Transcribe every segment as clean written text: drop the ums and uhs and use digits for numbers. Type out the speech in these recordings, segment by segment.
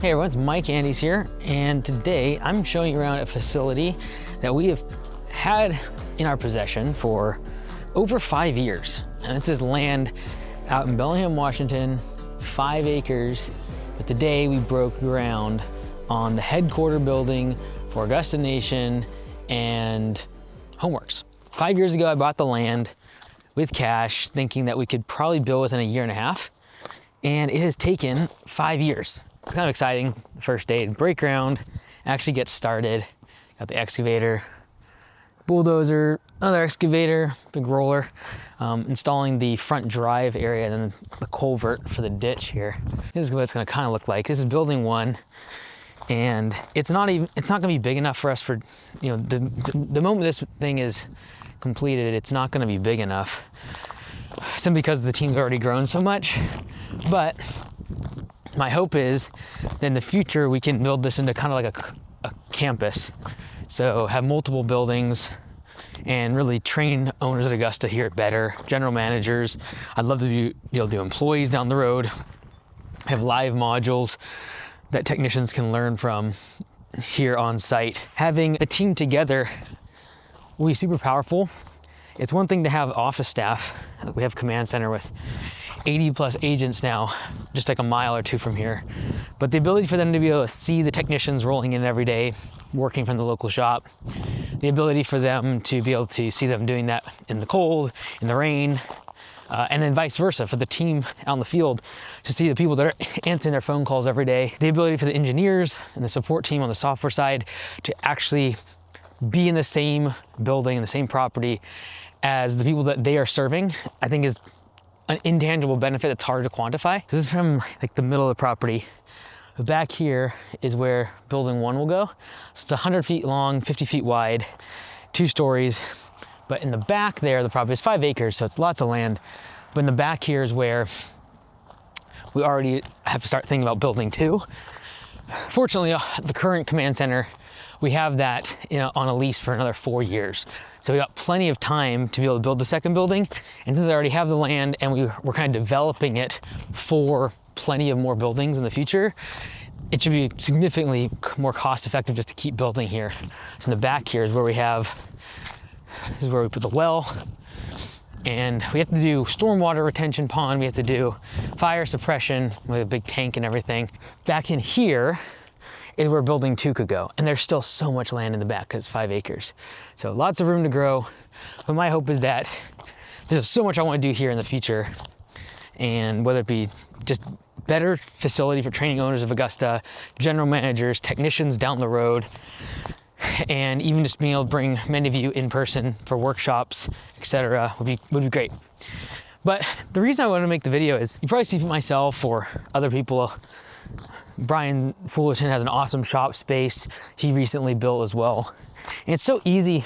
Hey everyone, it's Mike Andes here, and today I'm showing you around a facility that we have had in our possession for over 5 years. And this is land out in Bellingham, Washington, 5 acres. But today we broke ground on the headquarter building for Augusta Nation and Homeworks. 5 years ago, I bought the land with cash, thinking that we could probably build within a year and a half. And it has taken 5 years. It's kind of exciting. The first day to break ground, actually get started. Got the excavator, bulldozer, another excavator, big roller, installing the front drive area and then the culvert for the ditch here. This is what it's going to kind of look like. This is building 1, and it's not going to be big enough for us for, you know, the moment this thing is completed, it's not going to be big enough simply because the team's already grown so much. But my hope is that in the future we can build this into kind of like a campus. So have multiple buildings and really train owners at Augusta here better, general managers. I'd love to be able to do employees down the road, have live modules that technicians can learn from here on site. Having a team together will be super powerful. It's one thing to have office staff. We have command center with 80 plus agents now, just like a mile or two from here. But the ability for them to be able to see the technicians rolling in every day, working from the local shop, the ability for them to be able to see them doing that in the cold, in the rain, and then vice versa for the team out in the field to see the people that are answering their phone calls every day. The ability for the engineers and the support team on the software side to actually be in the same building, in the same property as the people that they are serving, I think is an intangible benefit that's hard to quantify. This is from like the middle of the property. Back here is where building 1 will go. So it's 100 feet long, 50 feet wide, 2 stories. But in the back there, the property is 5 acres, so it's lots of land. But in the back here is where we already have to start thinking about building 2. Fortunately, the current command center, we have that, you know, on a lease for another 4 years. So we got plenty of time to be able to build the second building. And since I already have the land and we're kind of developing it for plenty of more buildings in the future, it should be significantly more cost effective just to keep building here. In the back here is where we put the well, and we have to do stormwater retention pond. We have to do fire suppression with a big tank and everything. Back in here is where building 2 could go. And there's still so much land in the back because it's 5 acres. So lots of room to grow. But my hope is that there's so much I want to do here in the future. And whether it be just better facility for training owners of Augusta, general managers, technicians down the road, and even just being able to bring many of you in person for workshops, etc., would be great. But the reason I want to make the video is you probably see myself or other people. Brian Fullerton has an awesome shop space he recently built as well. And it's so easy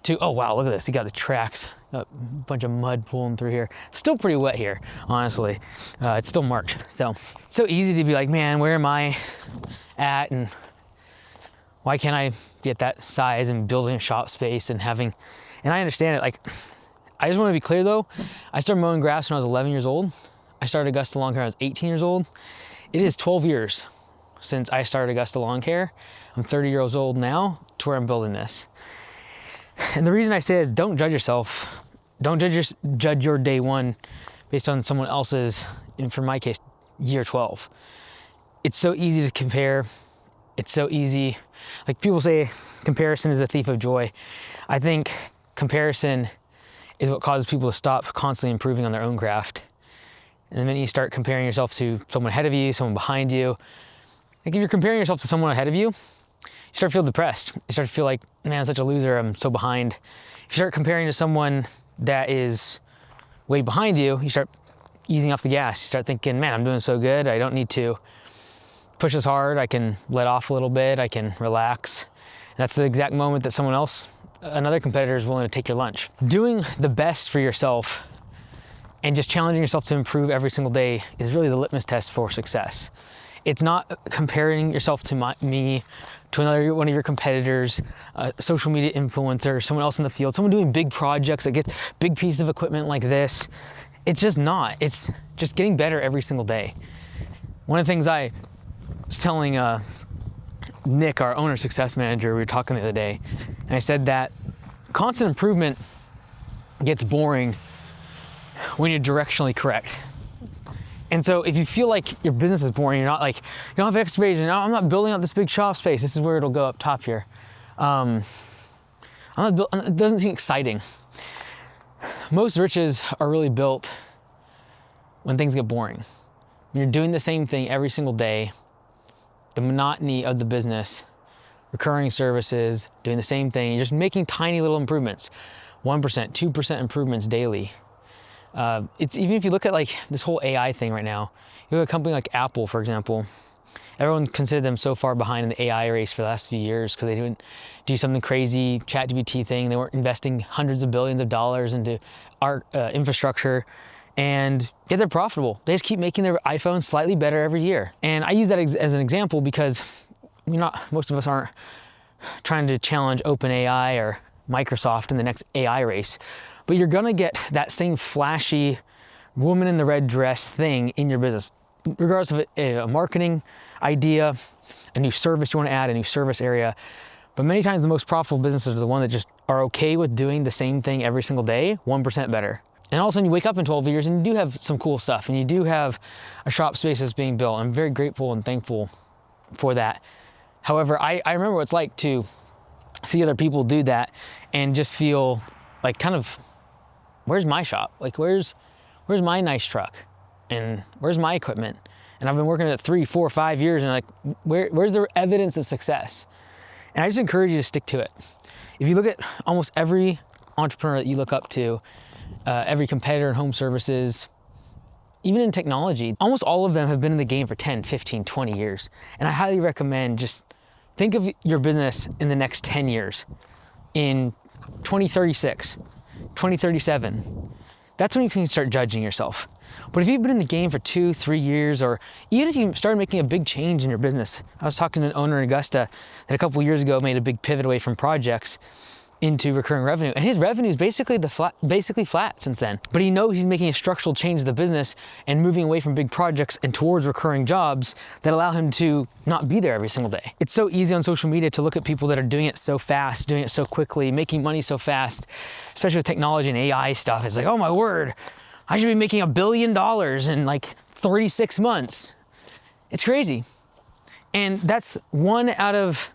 to, oh wow, look at this. You got the tracks, a bunch of mud pulling through here. Still pretty wet here, honestly. It's still March. So easy to be like, man, where am I at? And why can't I get that size and building a shop space and having, and I understand it. Like, I just want to be clear though. I started mowing grass when I was 11 years old. I started Augusta Lawn Care when I was 18 years old. It is 12 years since I started Augusta Lawn Care. I'm 30 years old now to where I'm building this. And the reason I say is don't judge yourself. Don't judge your day 1 based on someone else's, and for my case, year 12. It's so easy to compare. It's so easy. Like people say, comparison is the thief of joy. I think comparison is what causes people to stop constantly improving on their own craft. And the minute you start comparing yourself to someone ahead of you, someone behind you, like if you're comparing yourself to someone ahead of you, you start to feel depressed. You start to feel like, man, I'm such a loser, I'm so behind. If you start comparing to someone that is way behind you, you start easing off the gas. You start thinking, man, I'm doing so good, I don't need to push as hard, I can let off a little bit, I can relax. And that's the exact moment that someone else, another competitor, is willing to take your lunch. Doing the best for yourself and just challenging yourself to improve every single day is really the litmus test for success. It's not comparing yourself to me, to another one of your competitors, a social media influencer, someone else in the field, someone doing big projects that get big pieces of equipment like this. It's just not. It's just getting better every single day. One of the things I was telling Nick, our owner success manager, we were talking the other day, and I said that constant improvement gets boring when you're directionally correct. And so if you feel like your business is boring, you're not like, you don't have excavation, I'm not building out this big shop space. This is where it'll go up top here. It doesn't seem exciting. Most riches are really built when things get boring. When you're doing the same thing every single day, the monotony of the business, recurring services, doing the same thing, you're just making tiny little improvements, 1%, 2% improvements daily. It's even if you look at like this whole AI thing right now, you look at a company like Apple, for example, everyone considered them so far behind in the AI race for the last few years because they didn't do something crazy ChatGPT thing. They weren't investing hundreds of billions of dollars into our infrastructure, and yet they're profitable. They just keep making their iPhones slightly better every year. And I use that as an example because most of us aren't trying to challenge OpenAI or Microsoft in the next AI race, but you're gonna get that same flashy woman in the red dress thing in your business, regardless of a marketing idea, a new service you wanna add, a new service area. But many times the most profitable businesses are the ones that just are okay with doing the same thing every single day, 1% better. And all of a sudden you wake up in 12 years and you do have some cool stuff and you do have a shop space that's being built. I'm very grateful and thankful for that. However, I remember what it's like to see other people do that and just feel like kind of, where's my shop? Like where's my nice truck? And where's my equipment? And I've been working at 3, 4, 5 years and like, where's the evidence of success? And I just encourage you to stick to it. If you look at almost every entrepreneur that you look up to, every competitor in home services, even in technology, almost all of them have been in the game for 10, 15, 20 years. And I highly recommend just think of your business in the next 10 years, in 2036, 2037. That's when you can start judging yourself. But if you've been in the game for 2, 3 years, or even if you started making a big change in your business, I was talking to an owner in Augusta that a couple of years ago made a big pivot away from projects into recurring revenue, and his revenue is basically flat since then. But he knows he's making a structural change to the business and moving away from big projects and towards recurring jobs that allow him to not be there every single day. It's so easy on social media to look at people that are doing it so fast, doing it so quickly, making money so fast, especially with technology and AI stuff. It's like, oh my word, I should be making $1 billion in like 36 months. It's crazy. And that's one out of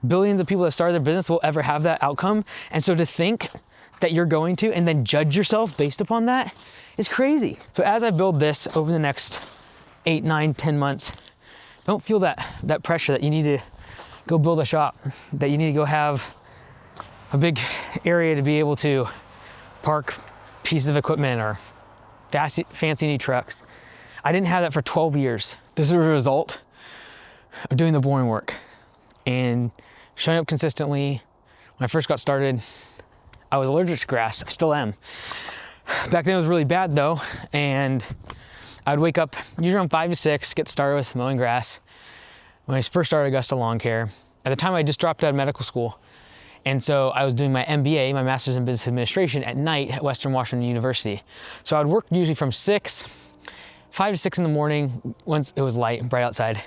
billions of people that started their business will ever have that outcome. And so to think that you're going to and then judge yourself based upon that is crazy. So as I build this over the next 8, 9, 10 months, don't feel that pressure that you need to go build a shop, that you need to go have a big area to be able to park pieces of equipment or fancy new trucks. I didn't have that for 12 years. This is a result of doing the boring work and showing up consistently. When I first got started, I was allergic to grass. I still am. Back then it was really bad though, and I'd wake up usually around 5 to 6, get started with mowing grass. When I first started Augusta Lawn Care, at the time I just dropped out of medical school, and so I was doing my MBA, my Master's in Business Administration, at night at Western Washington University. So I'd work usually from 5 to 6 in the morning once it was light and bright outside.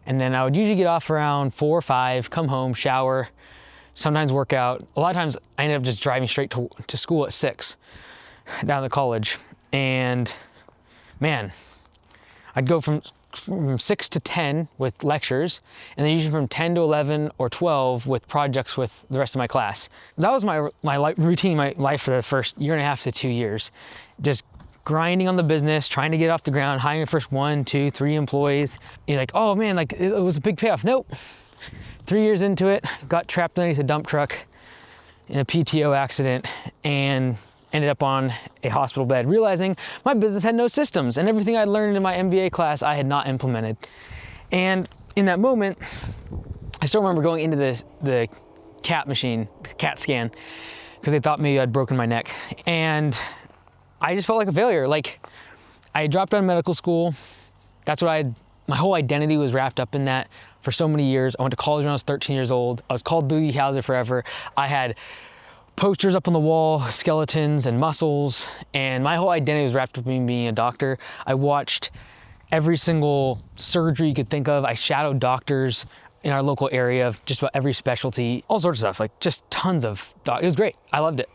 And then I would usually get off around 4 or 5, come home, shower, sometimes work out. A lot of times I ended up just driving straight to school at 6 down to college. And man, I'd go from 6 to 10 with lectures, and then usually from 10 to 11 or 12 with projects with the rest of my class. That was my routine, my life for the first 1.5 to 2 years. Just grinding on the business, trying to get off the ground, hiring the first 1, 2, 3 employees. You're like, oh man, like it was a big payoff. Nope. 3 years into it, got trapped underneath a dump truck in a PTO accident and ended up on a hospital bed, realizing my business had no systems and everything I'd learned in my MBA class I had not implemented. And in that moment, I still remember going into the CAT machine, CAT scan, because they thought maybe I'd broken my neck. And I just felt like a failure. Like I had dropped out of medical school. That's what my whole identity was wrapped up in that for so many years. I went to college when I was 13 years old. I was called Doogie Howser forever. I had posters up on the wall, skeletons and muscles, and my whole identity was wrapped up in being a doctor. I watched every single surgery you could think of. I shadowed doctors in our local area of just about every specialty, all sorts of stuff, like just tons of it was great. I loved it.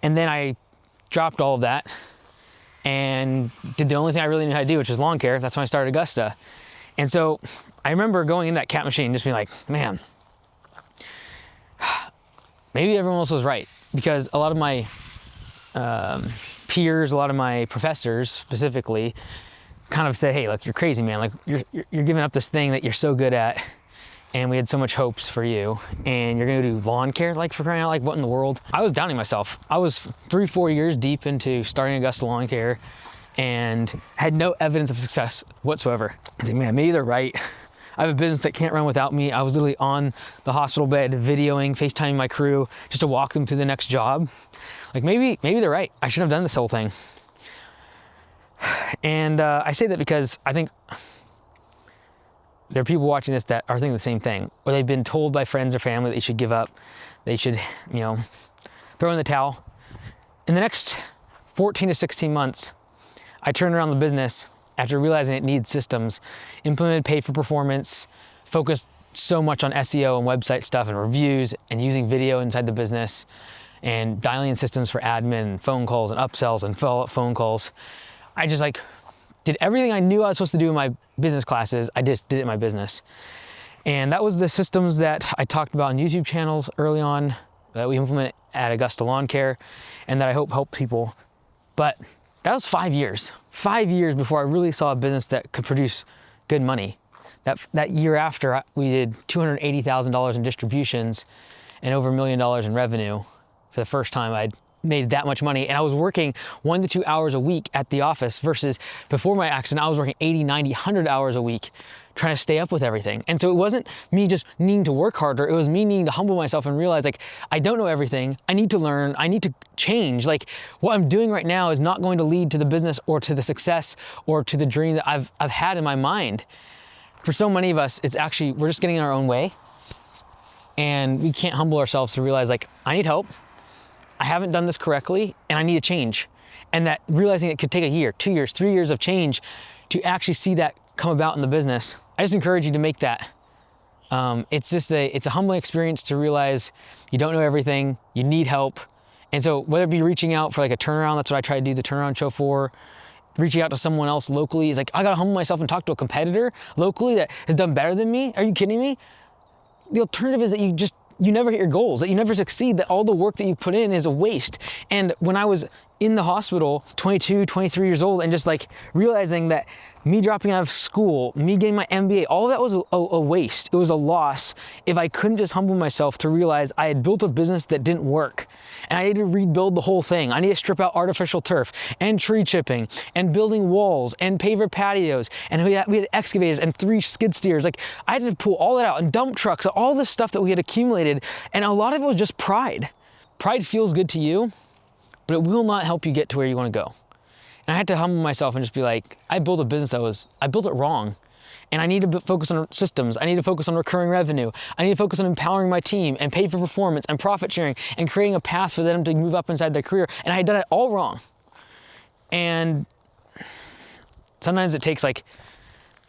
And then I dropped all of that and did the only thing I really knew how to do, which was lawn care. That's when I started Augusta. And so I remember going in that cat machine and just being like, man, maybe everyone else was right, because a lot of my peers, a lot of my professors specifically, kind of said, hey, look, you're crazy, man. Like you're giving up this thing that you're so good at, and we had so much hopes for you, and you're gonna do lawn care, like, for crying out, like, what in the world? I was doubting myself. I was 3-4 years deep into starting Augusta Lawn Care and had no evidence of success whatsoever. I was like, man, maybe they're right. I have a business that can't run without me. I was literally on the hospital bed, videoing, FaceTiming my crew just to walk them through the next job. Like, maybe they're right. I shouldn't have done this whole thing. And I say that because I think there are people watching this that are thinking the same thing, or they've been told by friends or family that they should give up, they should, throw in the towel. In the next 14 to 16 months, I turned around the business after realizing it needs systems, implemented pay for performance, focused so much on SEO and website stuff and reviews and using video inside the business and dialing in systems for admin and phone calls and upsells and follow-up phone calls. I just did everything I knew I was supposed to do in my business classes. I just did it in my business. And that was the systems that I talked about on YouTube channels early on that we implement at Augusta Lawn Care and that I hope help people. But that was 5 years. 5 years before I really saw a business that could produce good money. That year after, we did $280,000 in distributions and over $1 million in revenue. For the first time I'd made that much money, and I was working 1 to 2 hours a week at the office versus before my accident, I was working 80, 90, 100 hours a week trying to stay up with everything. And so it wasn't me just needing to work harder, it was me needing to humble myself and realize, like, I don't know everything, I need to learn, I need to change. Like, what I'm doing right now is not going to lead to the business or to the success or to the dream that I've had in my mind. For so many of us, it's actually, we're just getting in our own way, and we can't humble ourselves to realize, like, I need help, I haven't done this correctly, and I need to change. And that realizing it could take a year, 2 years, 3 years of change to actually see that come about in the business. I just encourage you to make that. It's a humbling experience to realize you don't know everything, you need help. And so whether it be reaching out for like a turnaround, that's what I try to do the turnaround show for, reaching out to someone else locally, is like, I gotta humble myself and talk to a competitor locally that has done better than me. Are you kidding me? The alternative is that you never hit your goals, that you never succeed, that all the work that you put in is a waste. And when I was in the hospital, 22, 23 years old, and just like realizing that me dropping out of school, me getting my MBA, all of that was a waste. It was a loss if I couldn't just humble myself to realize I had built a business that didn't work. And I needed to rebuild the whole thing. I need to strip out artificial turf and tree chipping and building walls and paver patios. And we had excavators and 3 skid steers. Like, I had to pull all that out, and dump trucks, all this stuff that we had accumulated. And a lot of it was just pride. Pride feels good to you, but it will not help you get to where you want to go. And I had to humble myself and just be like, I built a business I built it wrong. And I need to focus on systems. I need to focus on recurring revenue. I need to focus on empowering my team and pay for performance and profit sharing and creating a path for them to move up inside their career. And I had done it all wrong. And sometimes it takes like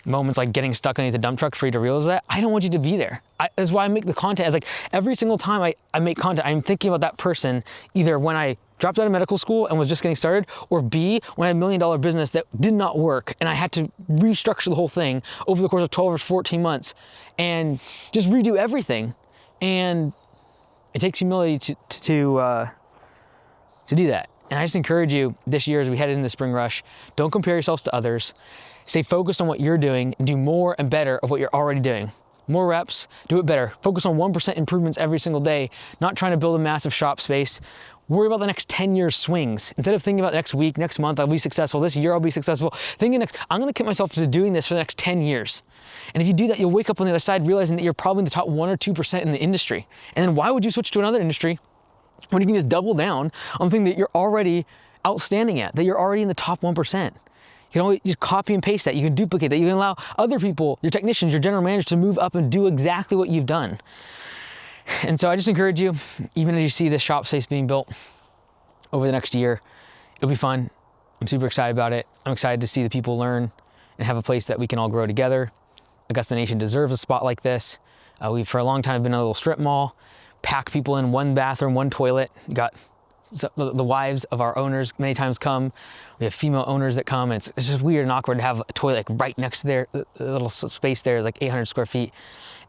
moments like getting stuck underneath the dump truck for you to realize that. I don't want you to be there. That's why I make the content. It's like every single time I make content, I'm thinking about that person, either when I dropped out of medical school and was just getting started, or B, when I had $1 million business that did not work and I had to restructure the whole thing over the course of 12 or 14 months and just redo everything. And it takes humility to do that. And I just encourage you this year as we head into the spring rush, don't compare yourselves to others. Stay focused on what you're doing and do more and better of what you're already doing. More reps, do it better. Focus on 1% improvements every single day, not trying to build a massive shop space. Worry about the next 10 years swings. Instead of thinking about next week, next month, I'll be successful, this year I'll be successful, thinking next, I'm gonna commit myself to doing this for the next 10 years. And if you do that, you'll wake up on the other side realizing that you're probably in the top 1 or 2% in the industry. And then why would you switch to another industry when you can just double down on the thing that you're already outstanding at, that you're already in the top 1%? You can always just copy and paste that. You can duplicate that. You can allow other people, your technicians, your general managers, to move up and do exactly what you've done. And so I just encourage you, even as you see this shop space being built over the next year, it'll be fun. I'm super excited about it. I'm excited to see the people learn and have a place that we can all grow together. Augusta Nation deserves a spot like this. We've for a long time been a little strip mall, pack people in one bathroom, one toilet. You got the wives of our owners many times come. We have female owners that come, and it's just weird and awkward to have a toilet like right next to there. The little space there is like 800 square feet.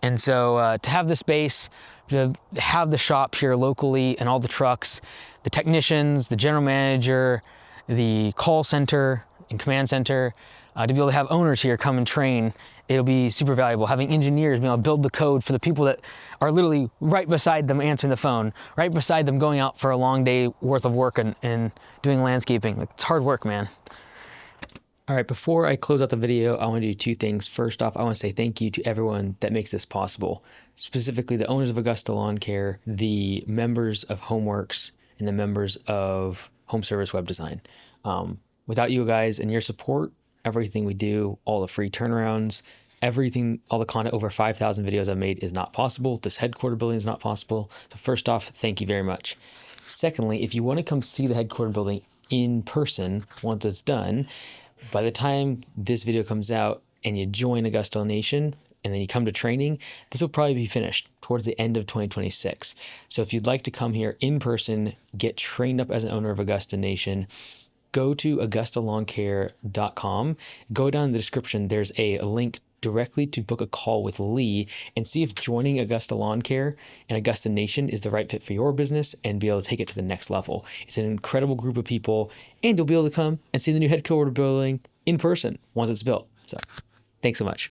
And so to have the space, to have the shop here locally and all the trucks, the technicians, the general manager, the call center and command center, to be able to have owners here come and train, it'll be super valuable. Having engineers being able to build the code for the people that are literally right beside them answering the phone, right beside them going out for a long day worth of work and doing landscaping. It's hard work, man. All right, before I close out the video, I want to do two things. First off, I want to say thank you to everyone that makes this possible, specifically the owners of Augusta Lawn Care, the members of Homeworks, and the members of Home Service Web Design. Without you guys and your support, everything we do, all the free turnarounds, everything, all the content, over 5,000 videos I've made is not possible. This headquarter building is not possible. So first off, thank you very much. Secondly, if you want to come see the headquarter building in person once it's done, by the time this video comes out and you join Augusta Nation and then you come to training, this will probably be finished towards the end of 2026. So if you'd like to come here in person, get trained up as an owner of Augusta Nation, go to augustalawn.care.com. Go down in the description. There's a link directly to book a call with Lee and see if joining Augusta Lawn Care and Augusta Nation is the right fit for your business and be able to take it to the next level. It's an incredible group of people, and you'll be able to come and see the new headquarter building in person once it's built. So thanks so much.